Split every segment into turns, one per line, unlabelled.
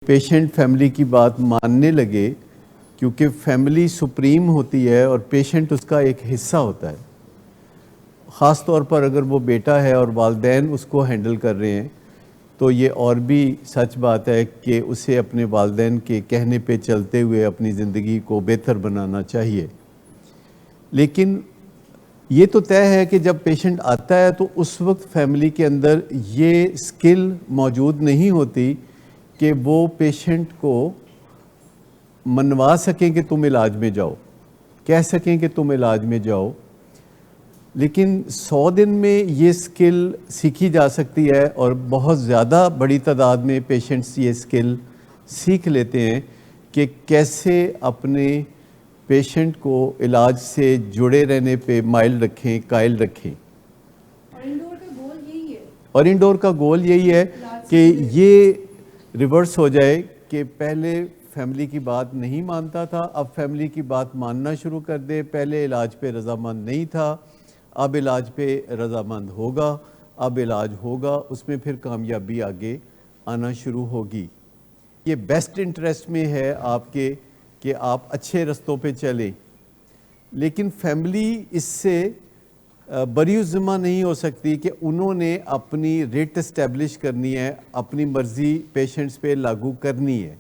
Patient family کی بات ماننے لگے، کیونکہ فیملی سپریم ہوتی ہے اور پیشنٹ اس کا ایک حصہ ہوتا ہے. خاص طور پر اگر وہ بیٹا ہے اور والدین اس کو ہینڈل کر رہے ہیں تو یہ اور بھی سچ بات ہے کہ اسے اپنے والدین کے کہنے پہ چلتے ہوئے اپنی زندگی کو بہتر بنانا چاہیے. لیکن یہ تو طے ہے کہ جب پیشنٹ آتا ہے تو اس وقت فیملی کے اندر یہ سکل موجود نہیں ہوتی کہ وہ پیشنٹ کو منوا سکیں کہ تم علاج میں جاؤ، کہہ سکیں کہ تم علاج میں جاؤ. لیکن 100 دن میں یہ سکل سیکھی جا سکتی ہے اور بہت زیادہ بڑی تعداد میں پیشنٹس یہ سکل سیکھ لیتے ہیں کہ کیسے اپنے پیشنٹ کو علاج سے جڑے رہنے پہ مائل رکھیں، قائل رکھیں. اور انڈور کا گول یہی ہے کہ یہ ریورس ہو جائے کہ پہلے فیملی کی بات نہیں مانتا تھا، اب فیملی کی بات ماننا شروع کر دے. پہلے علاج پہ رضامند نہیں تھا، اب علاج پہ رضامند ہوگا، اب علاج ہوگا، اس میں پھر کامیابی آگے آنا شروع ہوگی. یہ بیسٹ انٹرسٹ میں ہے آپ کے کہ آپ اچھے رستوں پہ چلیں. لیکن فیملی اس سے بری ذمہ نہیں ہو سکتی کہ انہوں نے اپنی ریٹ اسٹیبلش کرنی ہے، اپنی مرضی پیشنٹس پہ لاگو کرنی ہے.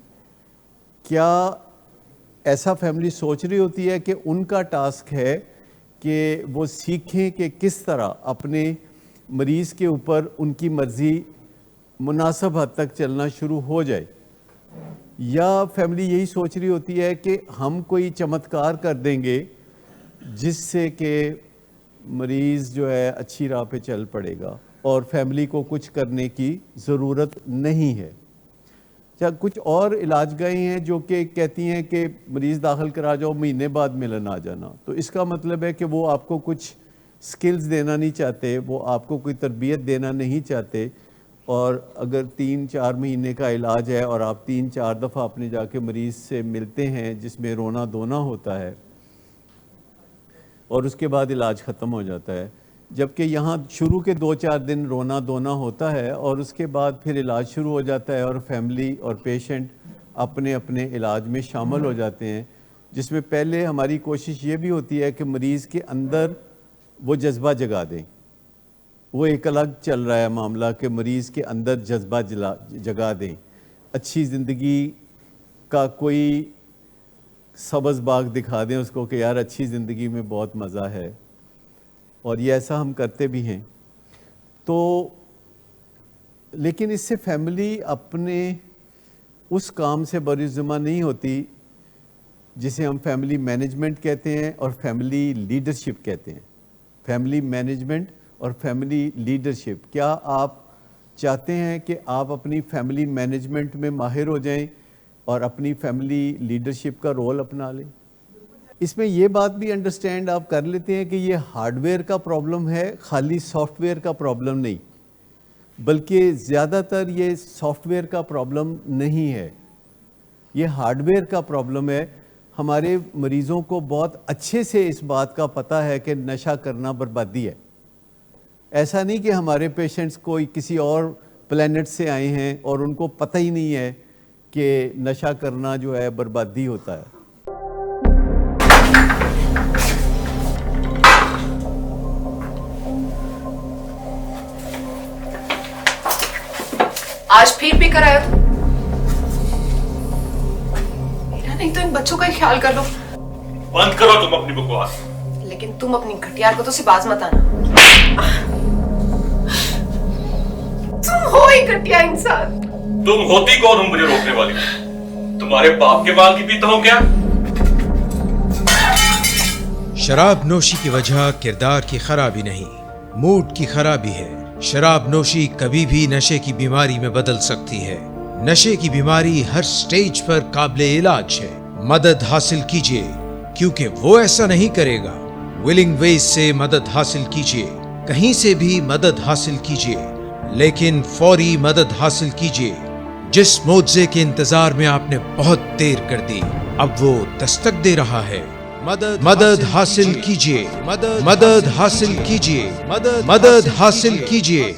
کیا ایسا فیملی سوچ رہی ہوتی ہے کہ ان کا ٹاسک ہے کہ وہ سیکھیں کہ کس طرح اپنے مریض کے اوپر ان کی مرضی مناسب حد تک چلنا شروع ہو جائے؟ یا فیملی یہی سوچ رہی ہوتی ہے کہ ہم کوئی چمتکار کر دیں گے جس سے کہ مریض جو ہے اچھی راہ پہ چل پڑے گا اور فیملی کو کچھ کرنے کی ضرورت نہیں ہے؟ کچھ اور علاج گاہیں ہیں جو کہ کہتی ہیں کہ مریض داخل کرا جاؤ، مہینے بعد ملن آ جانا. تو اس کا مطلب ہے کہ وہ آپ کو کچھ سکلز دینا نہیں چاہتے، وہ آپ کو کوئی تربیت دینا نہیں چاہتے. اور اگر 3-4 مہینے کا علاج ہے اور آپ 3-4 دفعہ اپنے جا کے مریض سے ملتے ہیں جس میں رونا دھونا ہوتا ہے اور اس کے بعد علاج ختم ہو جاتا ہے، جبکہ یہاں شروع کے 2-4 دن رونا دھونا ہوتا ہے اور اس کے بعد پھر علاج شروع ہو جاتا ہے اور فیملی اور پیشنٹ اپنے اپنے علاج میں شامل ہو جاتے ہیں. جس میں پہلے ہماری کوشش یہ بھی ہوتی ہے کہ مریض کے اندر وہ جذبہ جگا دیں. وہ ایک الگ چل رہا ہے معاملہ کہ مریض کے اندر جذبہ جگا دیں، اچھی زندگی کا کوئی سبز باغ دکھا دیں اس کو کہ یار اچھی زندگی میں بہت مزہ ہے. اور یہ ایسا ہم کرتے بھی ہیں. تو لیکن اس سے فیملی اپنے اس کام سے بری ذمہ نہیں ہوتی جسے ہم فیملی مینجمنٹ کہتے ہیں اور فیملی لیڈرشپ کہتے ہیں. فیملی مینجمنٹ اور فیملی لیڈرشپ. کیا آپ چاہتے ہیں کہ آپ اپنی فیملی مینجمنٹ میں ماہر ہو جائیں اور اپنی فیملی لیڈرشپ کا رول اپنا لیں؟ اس میں یہ بات بھی انڈرسٹینڈ آپ کر لیتے ہیں کہ یہ ہارڈ ویئر کا پرابلم ہے، خالی سافٹ ویئر کا پرابلم نہیں، بلکہ زیادہ تر یہ سافٹ ویئر کا پرابلم نہیں ہے، یہ ہارڈ ویئر کا پرابلم ہے. ہمارے مریضوں کو بہت اچھے سے اس بات کا پتہ ہے کہ نشہ کرنا بربادی ہے. ایسا نہیں کہ ہمارے پیشنٹس کوئی کسی اور پلینٹ سے آئے ہیں اور ان کو پتہ ہی نہیں ہے کہ نشہ کرنا جو ہے بربادی ہوتا ہے.
آج پھر بھی کرایا تو میرا نہیں تو ان بچوں کا ہی خیال کر لو.
بند کرو تم اپنی بکواس.
لیکن تم اپنی گھٹیا حرکتوں سے باز مت آنا. تم ہو ہی گھٹیا انسان.
تم ہوتی کون ہو مجھے روکنے والی؟ تمہارے باپ کے مال کی پیتا ہوں کیا؟
شراب نوشی کی وجہ کردار کی خرابی نہیں، موڈ کی خرابی ہے. شراب نوشی کبھی بھی نشے کی بیماری میں بدل سکتی ہے. نشے کی بیماری ہر سٹیج پر قابل علاج ہے. مدد حاصل کیجیے کیونکہ وہ ایسا نہیں کرے گا. ولنگ ویز سے مدد حاصل کیجیے، کہیں سے بھی مدد حاصل کیجیے، لیکن فوری مدد حاصل کیجیے. جس معجزے کے انتظار میں آپ نے بہت دیر کر دی اب وہ دستک دے رہا ہے. مدد حاصل کیجیے، مدد حاصل کیجیے، مدد حاصل کیجیے.